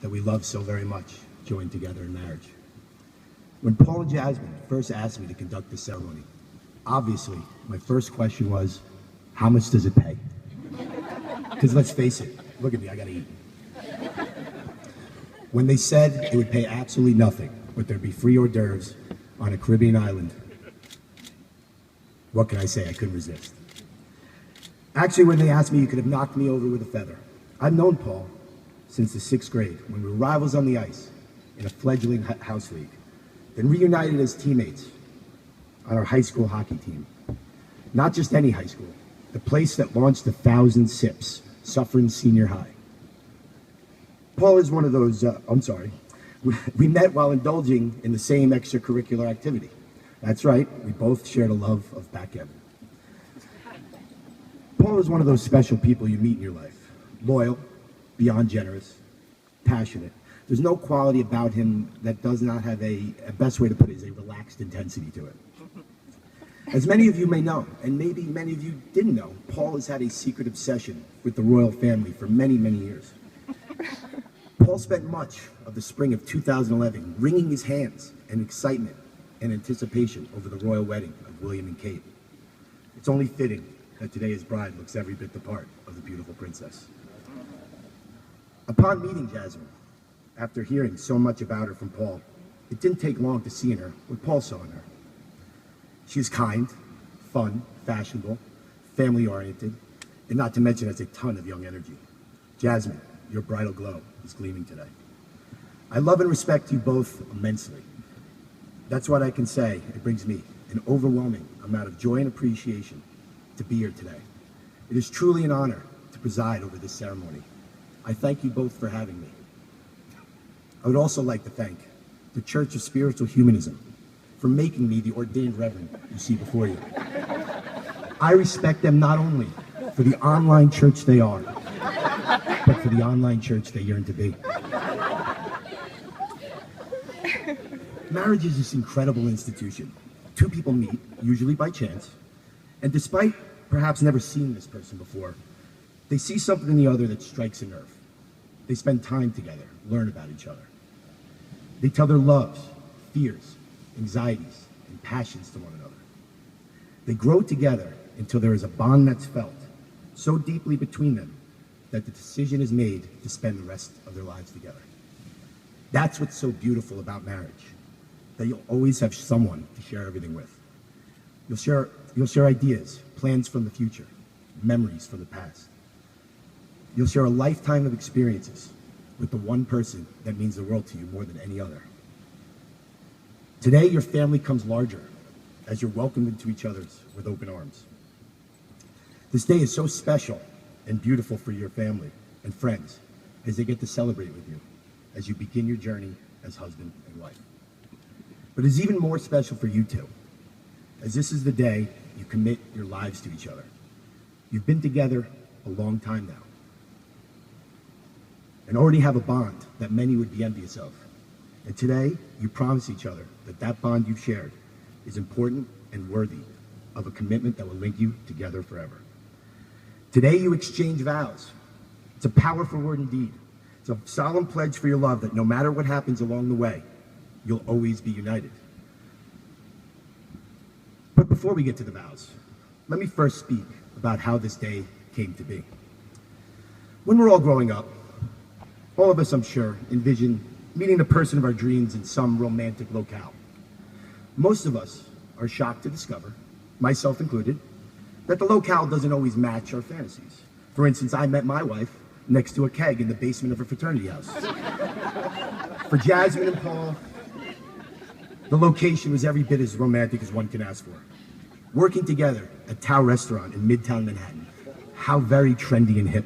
that we love so very much joined together in marriage. When Paul and Jasmine first asked me to conduct the ceremony, obviously my first question was, how much does it pay? Because let's face it, look at me, I gotta eat. When they said it would pay absolutely nothing, but there'd be free hors d'oeuvres on a Caribbean island, what can I say? I couldn't resist. Actually, when they asked me, you could have knocked me over with a feather. I've known Paul since the 6th grade, when we were rivals on the ice in a fledgling house league, then reunited as teammates on our high school hockey team. Not just any high school, the place that launched 1,000 SIPs, Suffern Senior High. Paul is one of those, we met while indulging in the same extracurricular activity. That's right, we both shared a love of backgammon. Paul is one of those special people you meet in your life. Loyal, beyond generous, passionate. There's no quality about him that does not have a best way to put it is a relaxed intensity to it. As many of you may know, and maybe many of you didn't know, Paul has had a secret obsession with the royal family for many, many years. Paul spent much of the spring of 2011 wringing his hands in excitement and anticipation over the royal wedding of William and Kate. It's only fitting that today his bride looks every bit the part of the beautiful princess. Upon meeting Jasmine, after hearing so much about her from Paul, it didn't take long to see in her what Paul saw in her. She is kind, fun, fashionable, family-oriented, and not to mention has a ton of young energy. Jasmine, your bridal glow is gleaming today. I love and respect you both immensely. That's what I can say. It brings me an overwhelming amount of joy and appreciation to be here today. It is truly an honor to preside over this ceremony. I thank you both for having me. I would also like to thank the Church of Spiritual Humanism for making me the ordained reverend you see before you. I respect them not only for the online church they are, but for the online church they yearn to be. Marriage is this incredible institution. Two people meet, usually by chance, and despite perhaps never seeing this person before, they see something in the other that strikes a nerve. They spend time together, learn about each other. They tell their loves, fears, anxieties, and passions to one another. They grow together until there is a bond that's felt so deeply between them that the decision is made to spend the rest of their lives together. That's what's so beautiful about marriage, that you'll always have someone to share everything with. You'll share ideas, plans from the future, memories from the past. You'll share a lifetime of experiences with the one person that means the world to you more than any other. Today, your family comes larger as you're welcomed into each other's with open arms. This day is so special and beautiful for your family and friends as they get to celebrate with you as you begin your journey as husband and wife. But it's even more special for you two, as this is the day you commit your lives to each other. You've been together a long time now and already have a bond that many would be envious of. And today, you promise each other that that bond you've shared is important and worthy of a commitment that will link you together forever. Today, you exchange vows. It's a powerful word indeed. It's a solemn pledge for your love that no matter what happens along the way, you'll always be united. But before we get to the vows, let me first speak about how this day came to be. When we're all growing up, all of us, I'm sure, envision meeting the person of our dreams in some romantic locale. Most of us are shocked to discover, myself included, that the locale doesn't always match our fantasies. For instance, I met my wife next to a keg in the basement of a fraternity house. For Jasmine and Paul, the location was every bit as romantic as one can ask for. Working together at Tao Restaurant in Midtown Manhattan. How very trendy and hip.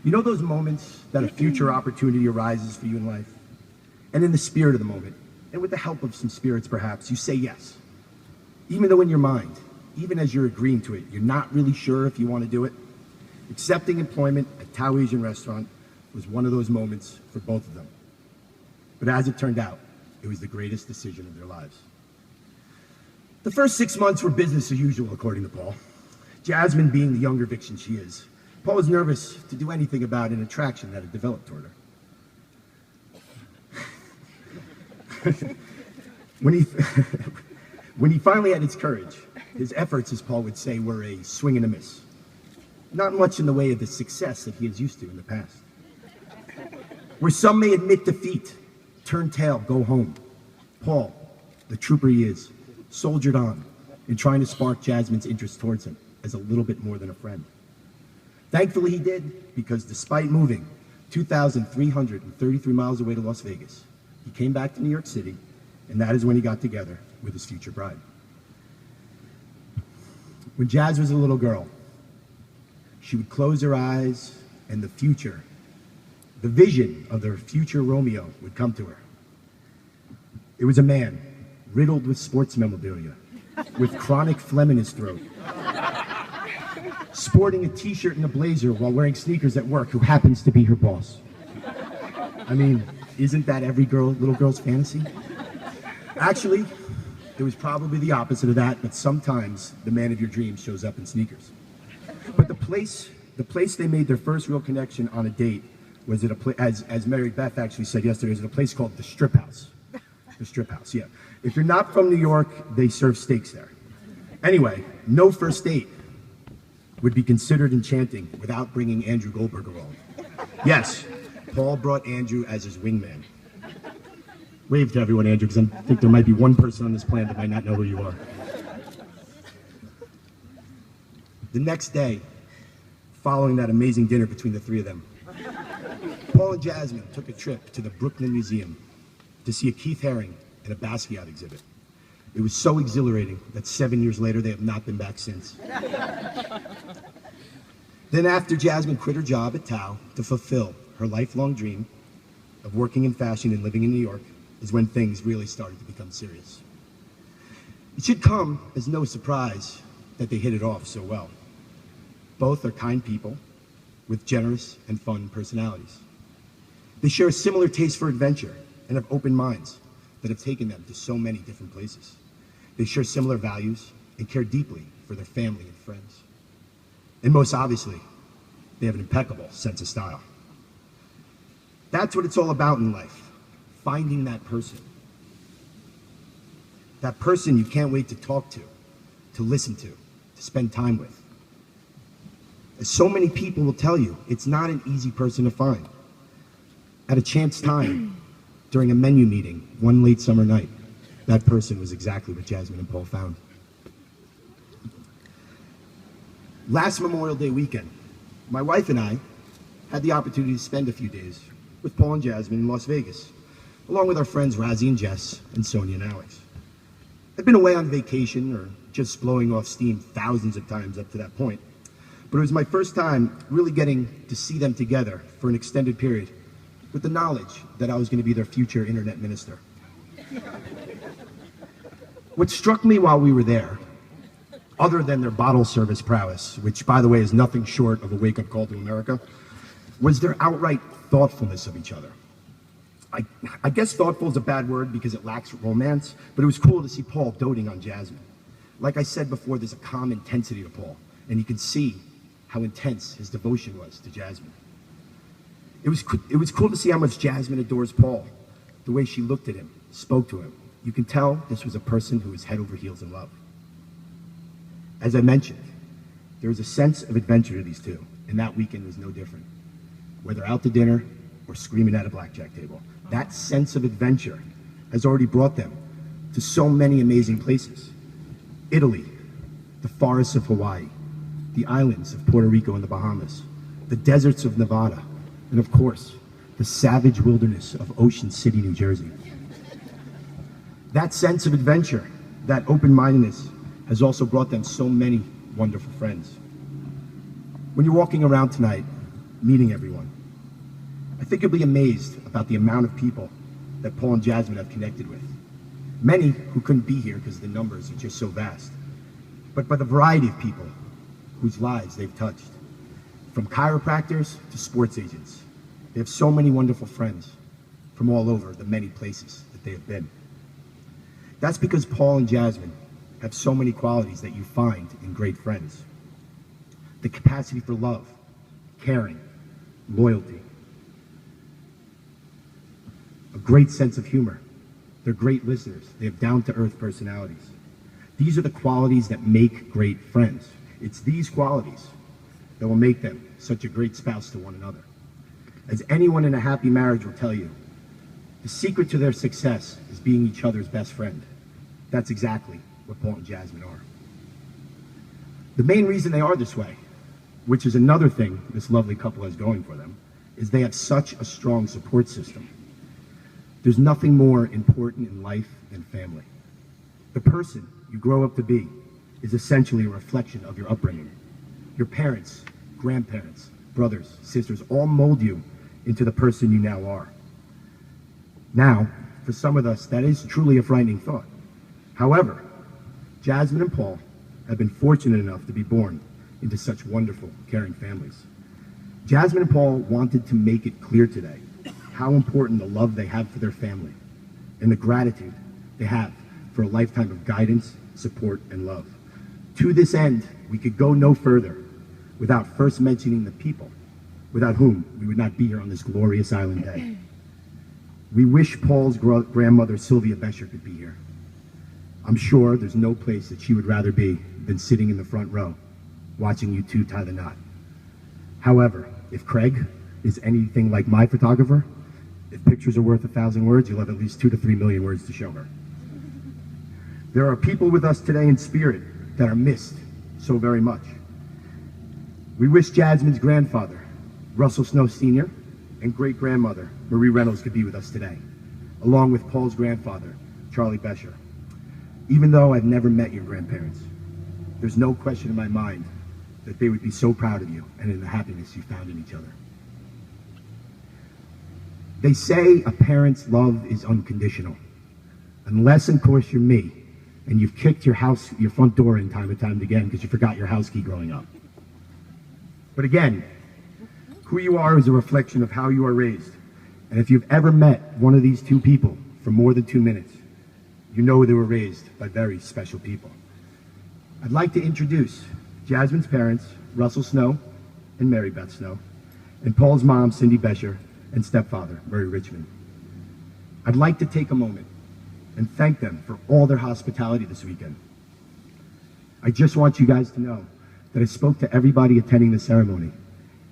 You know those moments that a future opportunity arises for you in life? And in the spirit of the moment, and with the help of some spirits perhaps, you say yes. Even though in your mind, even as you're agreeing to it, you're not really sure if you want to do it. Accepting employment at Tao Asian Restaurant was one of those moments for both of them. But as it turned out, it was the greatest decision of their lives. The first 6 months were business as usual, according to Paul. Jasmine, being the younger vixen she is, Paul was nervous to do anything about an attraction that had developed toward her. When he finally had his courage, his efforts, as Paul would say, were a swing and a miss. Not much in the way of the success that he is used to in the past. Where some may admit defeat, turn tail, go home, Paul, the trooper he is, soldiered on in trying to spark Jasmine's interest towards him as a little bit more than a friend. Thankfully he did, because despite moving 2,333 miles away to Las Vegas, he came back to New York City, and that is when he got together with his future bride. When Jazz was a little girl, she would close her eyes, and the vision of their future Romeo would come to her. It was a man riddled with sports memorabilia, with chronic phlegm in his throat, sporting a t-shirt and a blazer while wearing sneakers at work, who happens to be her boss. I mean, isn't that every little girl's fantasy? Actually, it was probably the opposite of that, but sometimes the man of your dreams shows up in sneakers. But the place they made their first real connection on a date was at a place, as Mary Beth actually said yesterday, was at a place called the Strip House. The Strip House, yeah. If you're not from New York, they serve steaks there. Anyway, no first date would be considered enchanting without bringing Andrew Goldberg along. Yes, Paul brought Andrew as his wingman. Wave to everyone, Andrew, because I think there might be one person on this planet that might not know who you are. The next day, following that amazing dinner between the three of them, Paul and Jasmine took a trip to the Brooklyn Museum to see a Keith Haring and a Basquiat exhibit. It was so exhilarating that 7 years later, they have not been back since. Then after Jasmine quit her job at Tao to fulfill her lifelong dream of working in fashion and living in New York, is when things really started to become serious. It should come as no surprise that they hit it off so well. Both are kind people with generous and fun personalities. They share a similar taste for adventure and have open minds that have taken them to so many different places. They share similar values and care deeply for their family and friends. And most obviously, they have an impeccable sense of style. That's what it's all about in life, finding that person. That person you can't wait to talk to listen to spend time with. As so many people will tell you, it's not an easy person to find. At a chance time, during a menu meeting, one late summer night, that person was exactly what Jasmine and Paul found. Last Memorial Day weekend, my wife and I had the opportunity to spend a few days with Paul and Jasmine in Las Vegas, along with our friends Razzie and Jess and Sonia and Alex. I'd been away on vacation or just blowing off steam thousands of times up to that point, but it was my first time really getting to see them together for an extended period with the knowledge that I was going to be their future internet minister. What struck me while we were there, other than their bottle service prowess, which by the way is nothing short of a wake-up call to America, was their outright thoughtfulness of each other. I guess thoughtful is a bad word because it lacks romance, but it was cool to see Paul doting on Jasmine. Like I said before, there's a calm intensity to Paul, and you can see how intense his devotion was to Jasmine. It was cool to see how much Jasmine adores Paul, the way she looked at him, spoke to him. You can tell this was a person who was head over heels in love. As I mentioned, there was a sense of adventure to these two, and that weekend was no different. Whether out to dinner or screaming at a blackjack table, that sense of adventure has already brought them to so many amazing places. Italy, the forests of Hawaii, the islands of Puerto Rico and the Bahamas, the deserts of Nevada, and of course, the savage wilderness of Ocean City, New Jersey. That sense of adventure, that open-mindedness, has also brought them so many wonderful friends. When you're walking around tonight, meeting everyone, I think you'll be amazed about the amount of people that Paul and Jasmine have connected with. Many who couldn't be here because the numbers are just so vast, but by the variety of people whose lives they've touched. From chiropractors to sports agents. They have so many wonderful friends from all over the many places that they have been. That's because Paul and Jasmine have so many qualities that you find in great friends. The capacity for love, caring, loyalty, a great sense of humor. They're great listeners. They have down-to-earth personalities. These are the qualities that make great friends. It's these qualities that will make them such a great spouse to one another. As anyone in a happy marriage will tell you, the secret to their success is being each other's best friend. That's exactly what Paul and Jasmine are. The main reason they are this way, which is another thing this lovely couple has going for them, is they have such a strong support system. There's nothing more important in life than family. The person you grow up to be is essentially a reflection of your upbringing. Your parents, grandparents, brothers, sisters all mold you into the person you now are. Now, for some of us, that is truly a frightening thought. However, Jasmine and Paul have been fortunate enough to be born into such wonderful, caring families. Jasmine and Paul wanted to make it clear today how important the love they have for their family and the gratitude they have for a lifetime of guidance, support, and love. To this end, we could go no further without first mentioning the people without whom we would not be here on this glorious island day. We wish Paul's grandmother, Sylvia Bescher, could be here. I'm sure there's no place that she would rather be than sitting in the front row, watching you two tie the knot. However, if Craig is anything like my photographer, if pictures are worth 1,000 words, you'll have at least 2 to 3 million words to show her. There are people with us today in spirit that are missed so very much. We wish Jasmine's grandfather, Russell Snow Sr., and great-grandmother, Marie Reynolds, could be with us today, along with Paul's grandfather, Charlie Bescher. Even though I've never met your grandparents, there's no question in my mind that they would be so proud of you and in the happiness you found in each other. They say a parent's love is unconditional, unless, of course, you're me, and you've kicked your front door in time and time again because you forgot your house key growing up. But again, who you are is a reflection of how you are raised. And if you've ever met one of these two people for more than 2 minutes, you know they were raised by very special people. I'd like to introduce Jasmine's parents, Russell Snow and Mary Beth Snow, and Paul's mom, Cindy Bescher, and stepfather, Murray Richmond. I'd like to take a moment and thank them for all their hospitality this weekend. I just want you guys to know that I spoke to everybody attending the ceremony,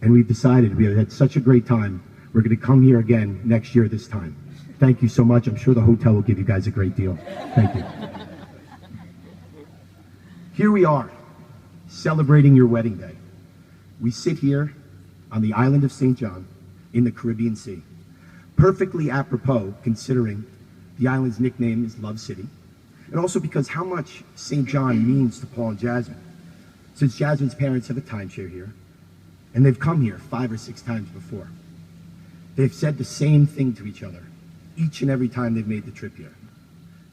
and we've decided we had such a great time, we're going to come here again next year this time. Thank you so much. I'm sure the hotel will give you guys a great deal. Thank you. Here we are, celebrating your wedding day. We sit here on the island of St. John in the Caribbean Sea. Perfectly apropos, considering the island's nickname is Love City, and also because how much St. John means to Paul and Jasmine, since Jasmine's parents have a timeshare here, and they've come here 5 or 6 times before. They've said the same thing to each other each and every time they've made the trip here.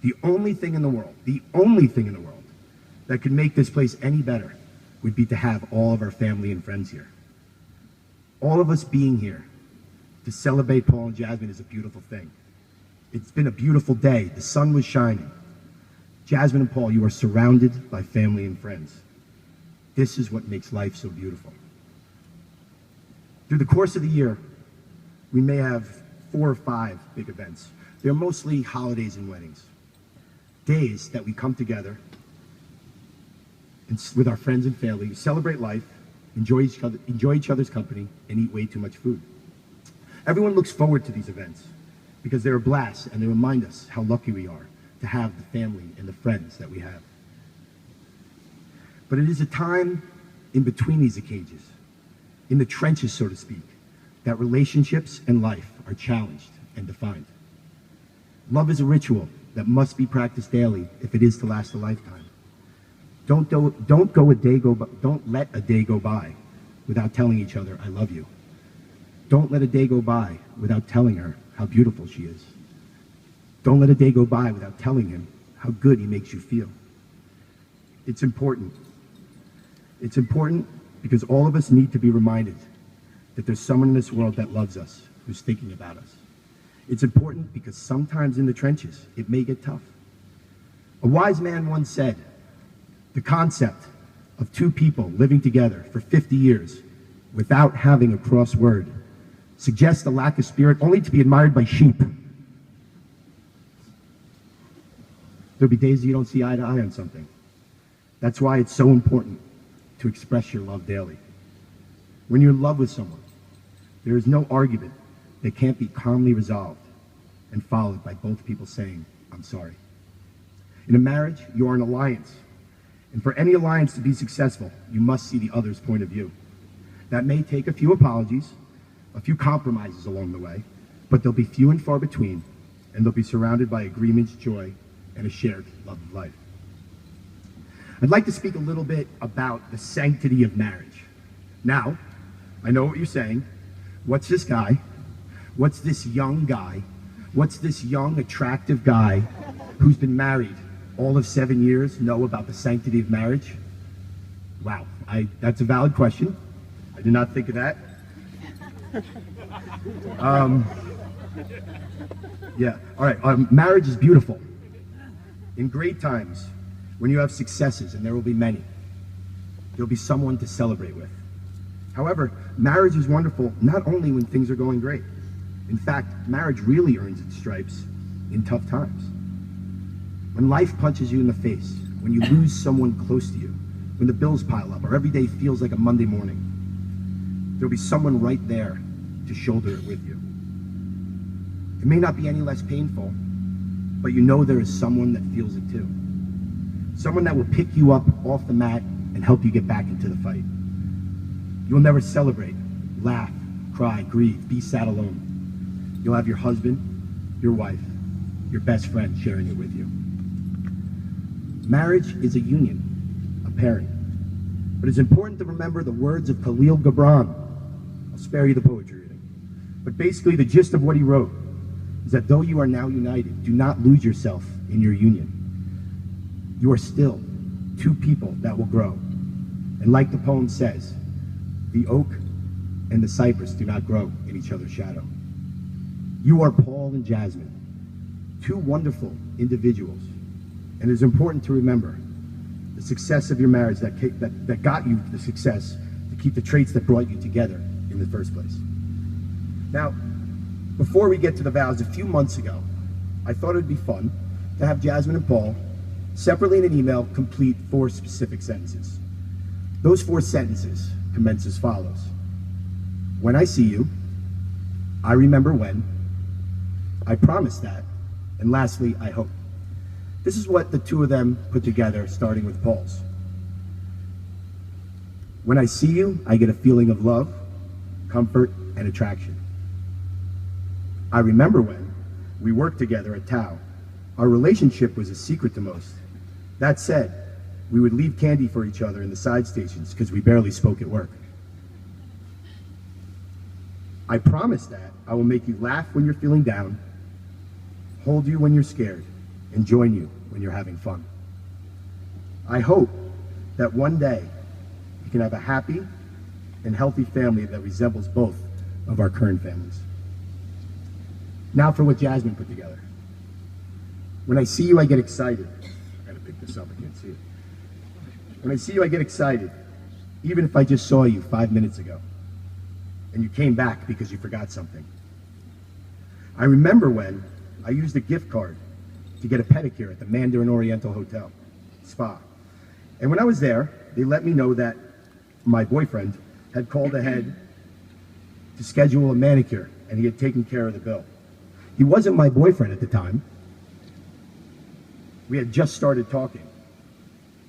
The only thing in the world that could make this place any better would be to have all of our family and friends here. All of us being here to celebrate Paul and Jasmine is a beautiful thing. It's been a beautiful day. The sun was shining. Jasmine and Paul, you are surrounded by family and friends. This is what makes life so beautiful. Through the course of the year, we may have 4 or 5 big events. They're mostly holidays and weddings. Days that we come together and with our friends and family, celebrate life, enjoy each other's company, and eat way too much food. Everyone looks forward to these events because they're a blast and they remind us how lucky we are to have the family and the friends that we have. But it is a time in between these occasions, in the trenches, so to speak, that relationships and life are challenged and defined. Love is a ritual that must be practiced daily if it is to last a lifetime. Don't let a day go by without telling each other, I love you. Don't let a day go by without telling her how beautiful she is. Don't let a day go by without telling him how good he makes you feel. It's important. It's important because all of us need to be reminded that there's someone in this world that loves us, who's thinking about us. It's important because sometimes in the trenches, it may get tough. A wise man once said, the concept of 2 people living together for 50 years without having a cross word suggests a lack of spirit only to be admired by sheep. There'll be days you don't see eye to eye on something. That's why it's so important to express your love daily. When you're in love with someone, there is no argument that can't be calmly resolved and followed by both people saying, "I'm sorry." In a marriage, you are an alliance. And for any alliance to be successful, you must see the other's point of view. That may take a few apologies, a few compromises along the way, but they'll be few and far between, and they'll be surrounded by agreements, joy, and a shared love of life. I'd like to speak a little bit about the sanctity of marriage. Now, I know what you're saying. What's this guy? What's this young guy? What's this young, attractive guy who's been married all of 7 years know about the sanctity of marriage? Wow, that's a valid question. I did not think of that. Yeah, all right, marriage is beautiful. In great times, when you have successes, and there will be many, there'll be someone to celebrate with. However, marriage is wonderful not only when things are going great. In fact, marriage really earns its stripes in tough times. When life punches you in the face, when you lose someone close to you, when the bills pile up, or every day feels like a Monday morning, there'll be someone right there to shoulder it with you. It may not be any less painful, but you know there is someone that feels it too. Someone that will pick you up off the mat and help you get back into the fight. You'll never celebrate, laugh, cry, grieve, be sad alone. You'll have your husband, your wife, your best friend sharing it with you. Marriage is a union, a pairing. But it's important to remember the words of Khalil Gibran. I'll spare you the poetry reading. But basically the gist of what he wrote is that though you are now united, do not lose yourself in your union. You are still two people that will grow. And like the poem says, the oak and the cypress do not grow in each other's shadow. You are Paul and Jasmine, two wonderful individuals. And it is important to remember the success of your marriage that got you the success to keep the traits that brought you together in the first place. Now, before we get to the vows, a few months ago, I thought it'd be fun to have Jasmine and Paul separately in an email complete 4 specific sentences. Those 4 sentences commence as follows. When I see you, I remember when, I promise that, and lastly, I hope. This is what the two of them put together, starting with Paul's. When I see you, I get a feeling of love, comfort, and attraction. I remember when we worked together at Tao. Our relationship was a secret to most. That said, we would leave candy for each other in the side stations because we barely spoke at work. I promise that I will make you laugh when you're feeling down, hold you when you're scared, and join you when you're having fun. I hope that one day you can have a happy and healthy family that resembles both of our current families. Now for what Jasmine put together. When I see you, I get excited. I gotta pick this up, I can't see it. When I see you, I get excited, even if I just saw you 5 minutes ago, and you came back because you forgot something. I remember when I used a gift card to get a pedicure at the Mandarin Oriental Hotel Spa. And when I was there, they let me know that my boyfriend had called ahead to schedule a manicure, and he had taken care of the bill. He wasn't my boyfriend at the time. We had just started talking,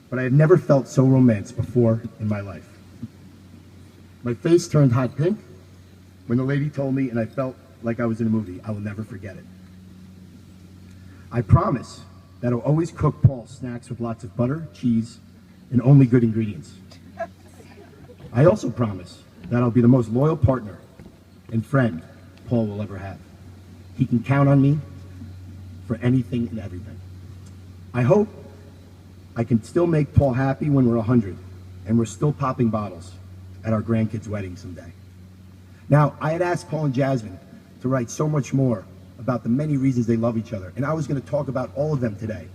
but I had never felt so romantic before in my life. My face turned hot pink when the lady told me, and I felt like I was in a movie. I will never forget it. I promise that I'll always cook Paul snacks with lots of butter, cheese, and only good ingredients. I also promise that I'll be the most loyal partner and friend Paul will ever have. He can count on me for anything and everything. I hope I can still make Paul happy when we're 100 and we're still popping bottles at our grandkids' wedding someday. Now, I had asked Paul and Jasmine to write so much more about the many reasons they love each other, and I was going to talk about all of them today.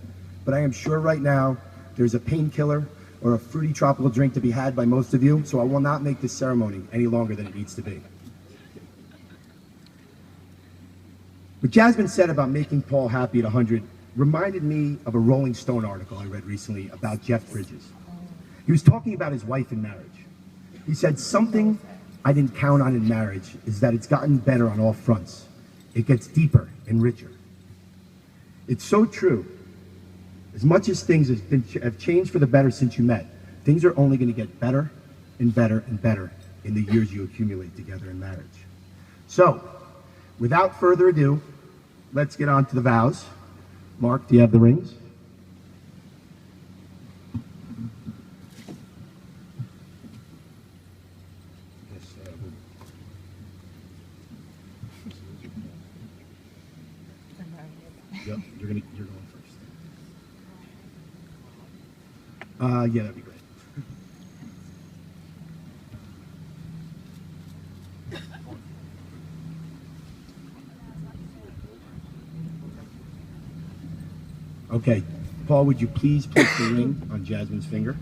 But I am sure right now there's a painkiller, or a fruity tropical drink to be had by most of you, so I will not make this ceremony any longer than it needs to be. What Jasmine said about making Paul happy at 100 reminded me of a Rolling Stone article I read recently about Jeff Bridges. He was talking about his wife in marriage. He said, "Something I didn't count on in marriage is that it's gotten better on all fronts. It gets deeper and richer." It's so true. As much as things have changed for the better since you met, things are only going to get better and better and better in the years you accumulate together in marriage. So, without further ado, let's get on to the vows. Mark, do you have the rings? Yep, you're going first. Yeah, that'd be great. Okay, Paul, would you please place the ring on Jasmine's finger?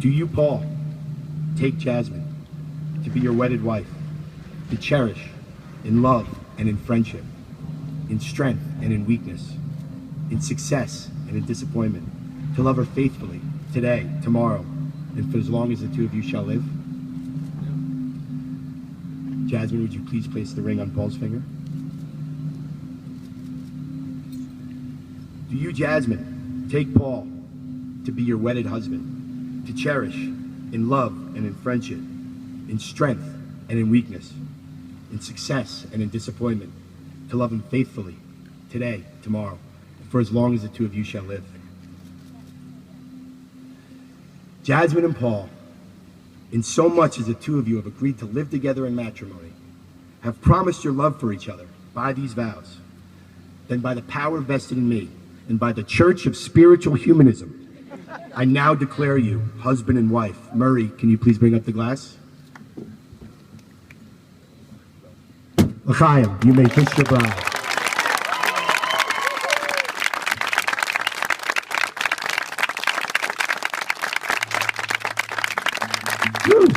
Do you, Paul, take Jasmine to be your wedded wife, to cherish in love and in friendship, in strength and in weakness, in success and in disappointment, to love her faithfully today, tomorrow, and for as long as the two of you shall live? Jasmine, would you please place the ring on Paul's finger? Do you, Jasmine, take Paul to be your wedded husband, to cherish in love and in friendship, in strength and in weakness, in success and in disappointment, to love him faithfully today, tomorrow, and for as long as the two of you shall live? Jasmine and Paul, in so much as the two of you have agreed to live together in matrimony, have promised your love for each other by these vows, then by the power vested in me and by the Church of Spiritual Humanism, I now declare you husband and wife. Murray, can you please bring up the glass? L'chaim, you may kiss your bride. Woo.